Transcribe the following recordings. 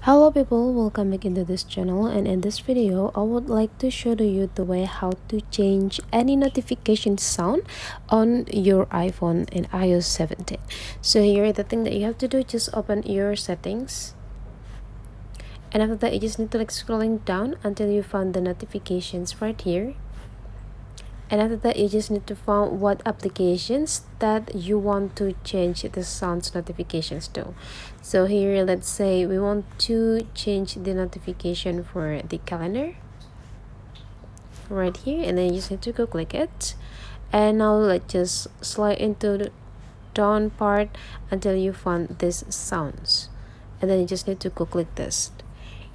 Hello people, welcome back into this channel, and in this video I would like to show to you the way how to change any notification sound on your iPhone in iOS 17. So here the thing that you have to do, just open your settings, and after that you just need to scrolling down until you find the notifications right here. And after that you just need to find what applications that you want to change the sounds notifications to. So here, let's say we want to change the notification for the calendar right here, and then you just need to go click it. And now let's just slide into the down part until you find these sounds, and then you just need to go click this.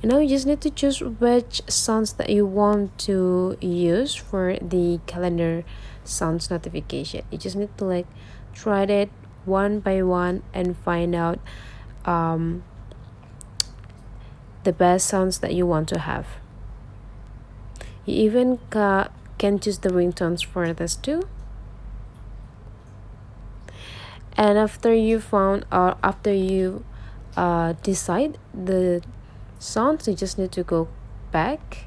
You just need to choose which sounds that you want to use for the calendar sounds notification. You just need to try it one by one and find out the best sounds that you want to have. You even can choose the ringtones for this too. And after you found, or after you decide the sounds, you just need to go back,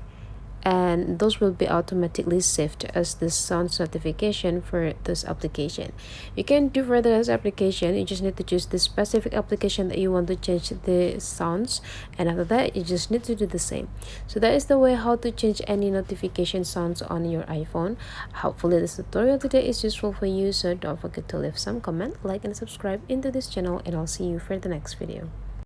and those will be automatically saved as the sounds notification for this application. You can do further this application. You just need to choose the specific application that you want to change the sounds, and after that you just need to do the same. So that is the way how to change any notification sounds on your iPhone. Hopefully this tutorial today is useful for you, so don't forget to leave some comment, like and subscribe into this channel, and I'll see you for the next video.